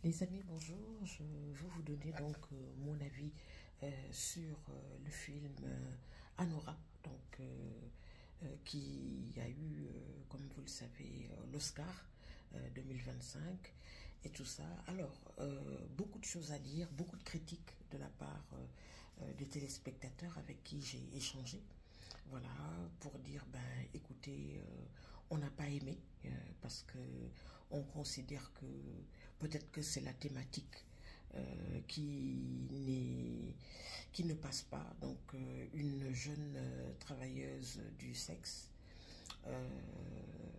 Les amis, bonjour. Je veux vous donner donc mon avis sur le film Anora, qui a eu, comme vous le savez, l'Oscar 2025 et tout ça. Alors, beaucoup de choses à dire, beaucoup de critiques de la part des téléspectateurs avec qui j'ai échangé. Voilà, pour dire, ben, écoutez, on n'a pas aimé parce que on considère que peut-être que c'est la thématique qui ne passe pas. Donc, une jeune travailleuse du sexe euh,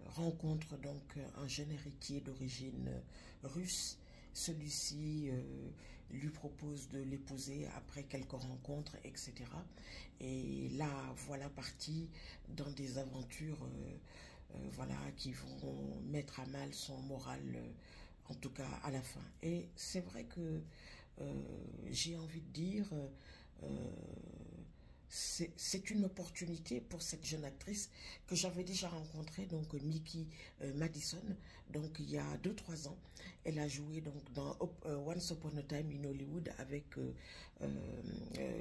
rencontre donc un jeune héritier d'origine russe. Celui-ci lui propose de l'épouser après quelques rencontres, etc. Et là, voilà parti dans des aventures voilà, qui vont mettre à mal son moral, en tout cas à la fin. Et c'est vrai que j'ai envie de dire, euh, c'est une opportunité pour cette jeune actrice que j'avais déjà rencontrée, donc Mickey Madison, donc il y a 2 3 ans. Elle a joué donc dans Once Upon a Time in Hollywood avec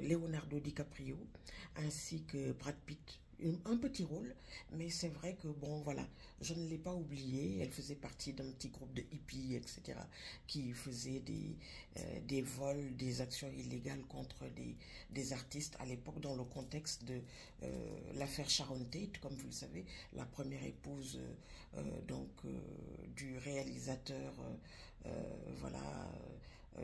Leonardo DiCaprio ainsi que Brad Pitt. Un petit rôle, mais c'est vrai que bon voilà, je ne l'ai pas oublié. Elle faisait partie d'un petit groupe de hippies, etc., qui faisaient des vols, des actions illégales contre des artistes à l'époque dans le contexte de l'affaire Sharon Tate, comme vous le savez, la première épouse du réalisateur voilà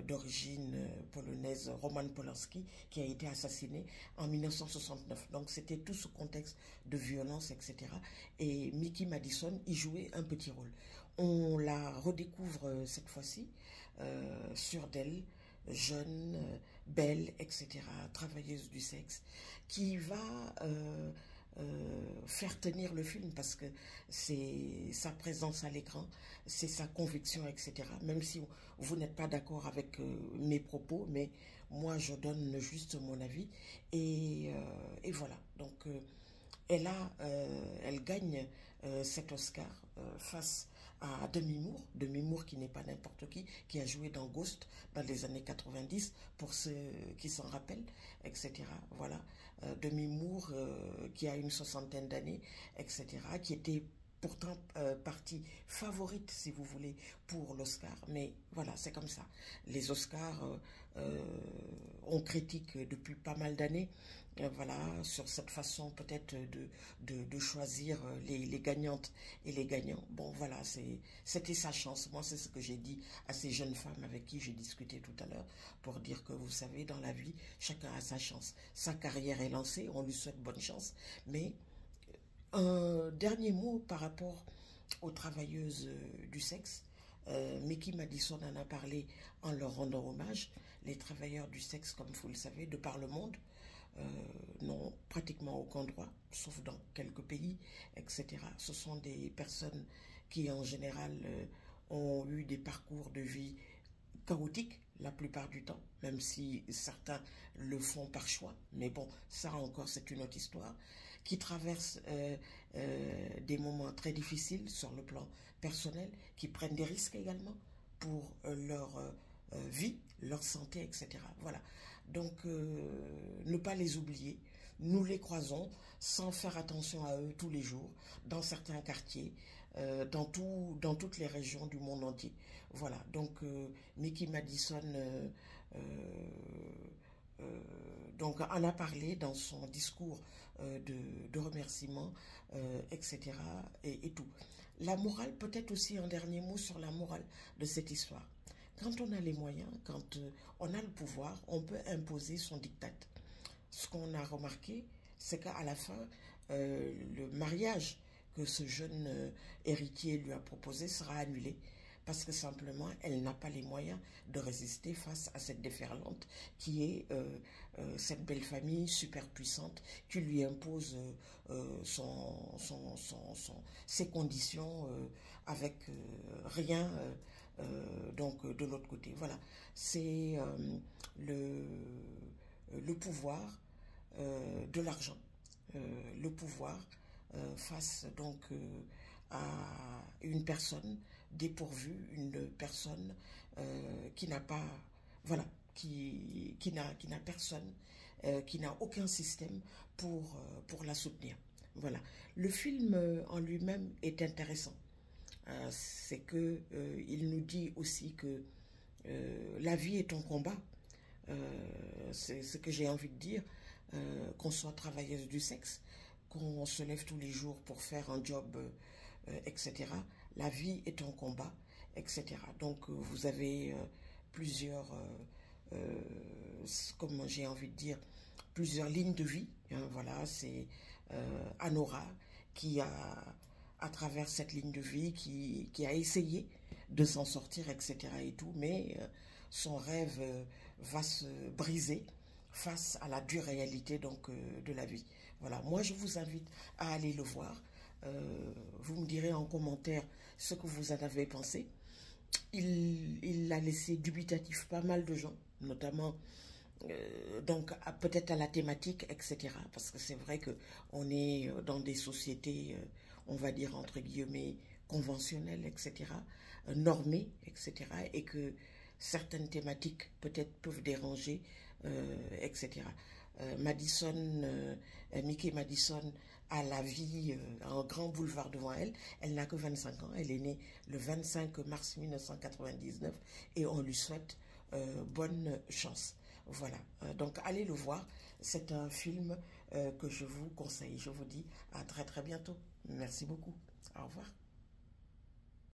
d'origine polonaise Roman Polanski, qui a été assassiné en 1969. Donc c'était tout ce contexte de violence, etc. Et Mickey Madison y jouait un petit rôle. On la redécouvre cette fois-ci, sûre d'elle, jeune, belle, etc., travailleuse du sexe, qui va faire tenir le film parce que c'est sa présence à l'écran, c'est sa conviction, etc. Même si vous n'êtes pas d'accord avec mes propos, mais moi je donne juste mon avis et voilà. Donc elle gagne cet Oscar face à Demi Moore, Demi Moore qui n'est pas n'importe qui a joué dans Ghost dans les années 90, pour ceux qui s'en rappellent, etc. Voilà, Demi Moore qui a une soixantaine d'années, etc., qui était pourtant partie favorite, si vous voulez, pour l'Oscar. Mais voilà, c'est comme ça. Les Oscars, on critique depuis pas mal d'années, voilà, sur cette façon peut-être de choisir les gagnantes et les gagnants. Bon, voilà, c'était sa chance. Moi, c'est ce que j'ai dit à ces jeunes femmes avec qui j'ai discuté tout à l'heure, pour dire que, vous savez, dans la vie, chacun a sa chance. Sa carrière est lancée, on lui souhaite bonne chance, mais un dernier mot par rapport aux travailleuses du sexe. Mickey Madison en a parlé en leur rendant hommage. Les travailleurs du sexe, comme vous le savez, de par le monde, n'ont pratiquement aucun droit, sauf dans quelques pays, etc. Ce sont des personnes qui, en général, ont eu des parcours de vie chaotiques la plupart du temps, même si certains le font par choix, mais bon, ça encore c'est une autre histoire, qui traversent des moments très difficiles sur le plan personnel, qui prennent des risques également pour leur vie, leur santé, etc. Voilà. Donc, ne pas les oublier. Nous les croisons sans faire attention à eux tous les jours, dans certains quartiers, dans toutes les régions du monde entier. Voilà. Donc, Mickey Madison donc en a parlé dans son discours de remerciement, etc. Et tout. La morale, peut-être aussi un dernier mot sur la morale de cette histoire. Quand on a les moyens, quand on a le pouvoir, on peut imposer son diktat. Ce qu'on a remarqué, c'est qu'à la fin, le mariage que ce jeune héritier lui a proposé sera annulé parce que simplement elle n'a pas les moyens de résister face à cette déferlante qui est cette belle famille super puissante qui lui impose ses conditions avec rien donc de l'autre côté. Voilà, c'est le pouvoir de l'argent, le pouvoir face donc à une personne dépourvu une personne qui n'a pas, voilà, qui n'a personne, qui n'a aucun système pour la soutenir. Voilà. Le film en lui-même est intéressant. C'est que il nous dit aussi que la vie est un combat. C'est ce que j'ai envie de dire, qu'on soit travailleuse du sexe, qu'on se lève tous les jours pour faire un job, etc. La vie est un combat, etc. Donc vous avez plusieurs, comme j'ai envie de dire, plusieurs lignes de vie. Hein, voilà, c'est Anora qui a, à travers cette ligne de vie, qui a essayé de s'en sortir, etc. et tout, mais son rêve va se briser face à la dure réalité donc de la vie. Voilà, moi je vous invite à aller le voir. Vous me direz en commentaire ce que vous en avez pensé. Il a laissé dubitatif pas mal de gens, notamment donc peut-être à la thématique, etc. Parce que c'est vrai qu'on est dans des sociétés, on va dire entre guillemets, conventionnelles, etc., normées, etc. Et que certaines thématiques peut-être peuvent déranger, etc. Madison, Mickey Madison a la vie, un grand boulevard devant elle. Elle n'a que 25 ans. Elle est née le 25 mars 1999 et on lui souhaite bonne chance. Voilà, donc allez le voir. C'est un film que je vous conseille. Je vous dis à très très bientôt. Merci beaucoup. Au revoir.